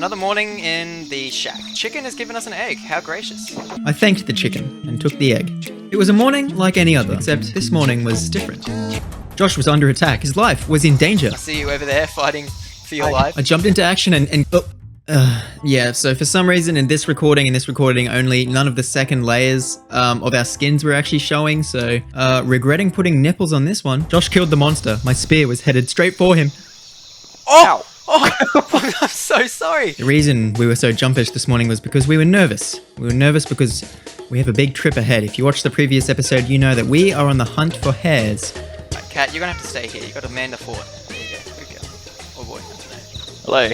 Another morning in the shack. Chicken has given us an egg. How gracious. I thanked the chicken and took the egg. It was a morning like any other, except this morning was different. Josh was under attack. His life was in danger. I see you over there fighting for your life. I jumped into action yeah, so for some reason in this recording only, none of the second layers of our skins were actually showing, so regretting putting nipples on this one. Josh killed the monster. My spear was headed straight for him. Oh! Oh, I'm so sorry. The reason we were so jumpish this morning was because we were nervous. We were nervous because we have a big trip ahead. If you watched the previous episode, you know that we are on the hunt for hares. Right, Cat, you're gonna have to stay here. You gotta man the fort. There you go. Good girl. Oh boy. Hello.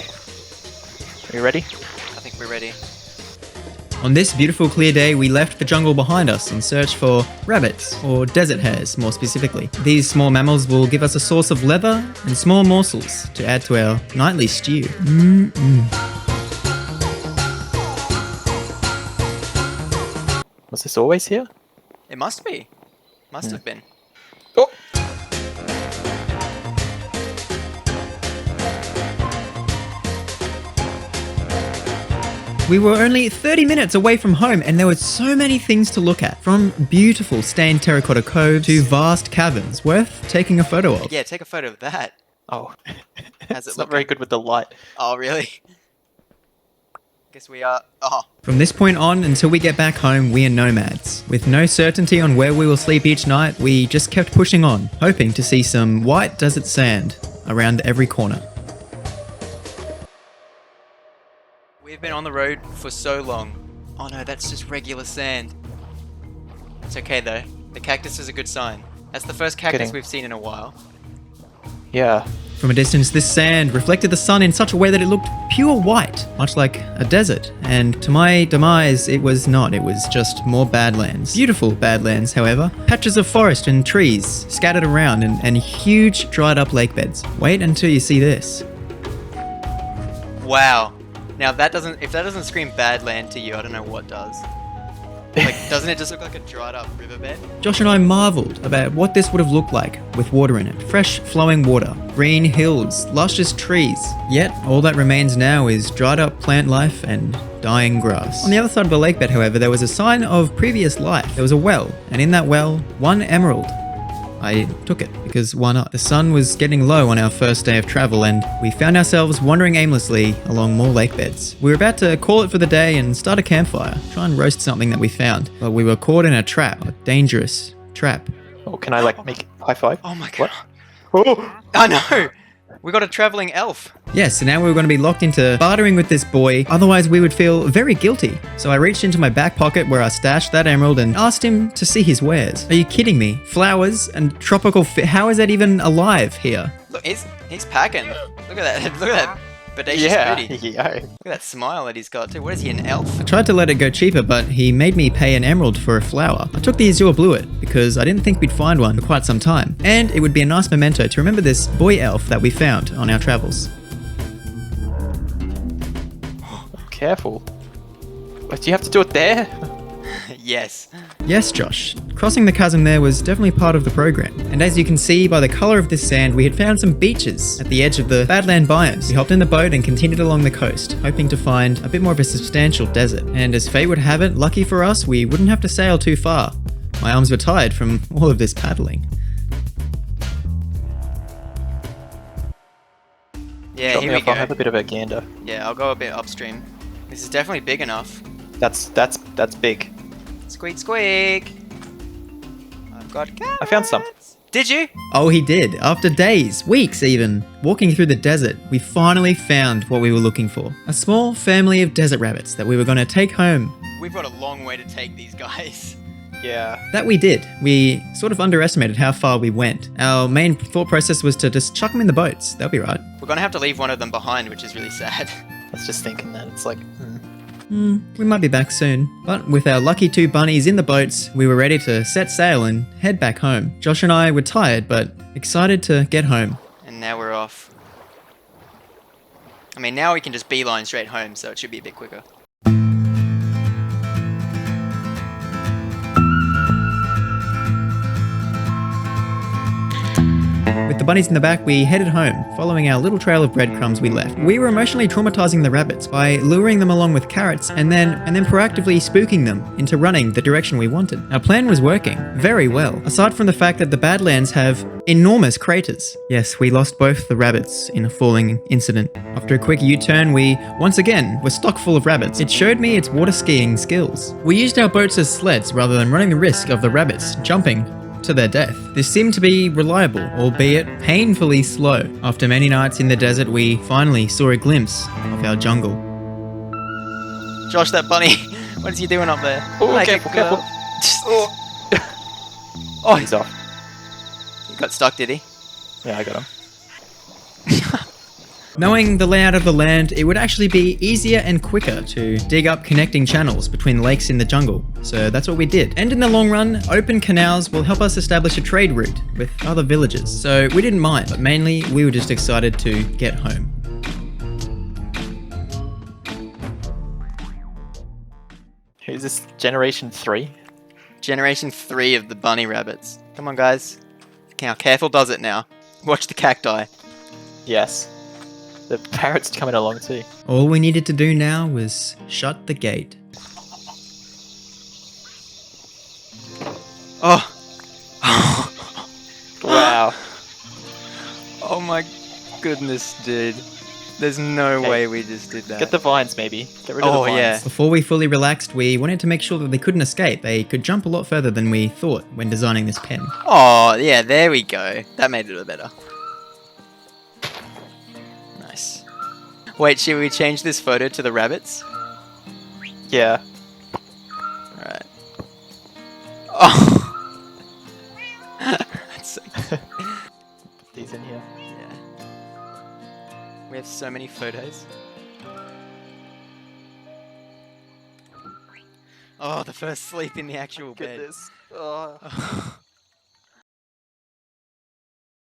Are you ready? I think we're ready. On this beautiful clear day, we left the jungle behind us in search for rabbits, or desert hares more specifically. These small mammals will give us a source of leather and small morsels to add to our nightly stew. Was this always here? It must be. Must have been. Oh! We were only 30 minutes away from home and there were so many things to look at. From beautiful stained terracotta coves to vast caverns worth taking a photo of. Yeah, take a photo of that. Oh. How's it It's not very good with the light. Oh, really? Guess we are... Oh. From this point on, until we get back home, we are nomads. With no certainty on where we will sleep each night, we just kept pushing on, hoping to see some white desert sand around every corner. We've been on the road for so long. Oh no, that's just regular sand. It's okay though. The cactus is a good sign. That's the first cactus we've seen in a while. Yeah. From a distance, this sand reflected the sun in such a way that it looked pure white, much like a desert. And to my demise, it was not. It was just more badlands. Beautiful badlands, however. Patches of forest and trees scattered around and huge dried up lake beds. Wait until you see this. Wow. Now if that doesn't scream badland to you, I don't know what does. Like, doesn't it just look like a dried up riverbed? Josh and I marveled about what this would have looked like with water in it. Fresh flowing water, green hills, luscious trees. Yet all that remains now is dried up plant life and dying grass. On the other side of the lake bed, however, there was a sign of previous life. There was a well, and in that well, one emerald. I took it, because why not? The sun was getting low on our first day of travel and we found ourselves wandering aimlessly along more lake beds. We were about to call it for the day and start a campfire, try and roast something that we found. But we were caught in a trap, a dangerous trap. Oh, can I make high five? Oh my god. What? Oh! I know! We got a traveling elf. Yes, so now we were going to be locked into bartering with this boy, otherwise we would feel very guilty. So I reached into my back pocket where I stashed that emerald and asked him to see his wares. Are you kidding me? Flowers and tropical how is that even alive here? Look, he's packing. Look at that. Look at that bodacious booty. Yeah. Look at that smile that he's got too. What is he, an elf? I tried to let it go cheaper, but he made me pay an emerald for a flower. I took the azure bluet because I didn't think we'd find one for quite some time. And it would be a nice memento to remember this boy elf that we found on our travels. Careful. But do you have to do it there? Yes. Yes, Josh. Crossing the chasm there was definitely part of the program. And as you can see by the colour of this sand, we had found some beaches at the edge of the badland biomes. We hopped in the boat and continued along the coast, hoping to find a bit more of a substantial desert. And as fate would have it, lucky for us, we wouldn't have to sail too far. My arms were tired from all of this paddling. Yeah, Drop here me we off, go. I'll have a bit of a gander. Yeah, I'll go a bit upstream. This is definitely big enough. That's big. Squeak, squeak. I've got carrots. I found some. Did you? Oh, he did. After days, weeks even, walking through the desert, we finally found what we were looking for. A small family of desert rabbits that we were going to take home. We've got a long way to take these guys. Yeah. That we did. We sort of underestimated how far we went. Our main thought process was to just chuck them in the boats. That'll be right. We're gonna have to leave one of them behind, which is really sad. I was just thinking that. It's like, We might be back soon. But with our lucky two bunnies in the boats, we were ready to set sail and head back home. Josh and I were tired, but excited to get home. And now we're off. I mean, now we can just beeline straight home, so it should be a bit quicker. With the bunnies in the back, we headed home, following our little trail of breadcrumbs we left. We were emotionally traumatizing the rabbits by luring them along with carrots and then proactively spooking them into running the direction we wanted. Our plan was working very well, aside from the fact that the Badlands have enormous craters. Yes, we lost both the rabbits in a falling incident. After a quick U-turn, we, once again, were stock full of rabbits. It showed me its water skiing skills. We used our boats as sleds rather than running the risk of the rabbits jumping to their death. This seemed to be reliable, albeit painfully slow. After many nights in the desert, we finally saw a glimpse of our jungle. Josh, that bunny, what is he doing up there? Oh, Like careful, a girl. careful. Oh, He's off. he got stuck, did he? Yeah, I got him. Knowing the layout of the land, it would actually be easier and quicker to dig up connecting channels between lakes in the jungle. So that's what we did. And in the long run, open canals will help us establish a trade route with other villages. So we didn't mind, but mainly we were just excited to get home. Who's this? Generation 3? Generation 3 of the bunny rabbits. Come on, guys. How careful does it now? Watch the cacti. Yes. The parrot's coming along too. All we needed to do now was shut the gate. Oh. Wow. Oh my goodness, dude. There's no Okay. way we just did that. Get the vines, maybe. Get rid of the Oh, vines. yeah. Before we fully relaxed, we wanted to make sure that they couldn't escape. They could jump a lot further than we thought when designing this pen. Oh, yeah, there we go. That made it a little better. Nice. Wait, should we change this photo to the rabbits? Yeah. Alright. Oh! That's so Put these in here. yeah. We have so many photos. Oh, the first sleep in the actual Look at bed. this. Oh.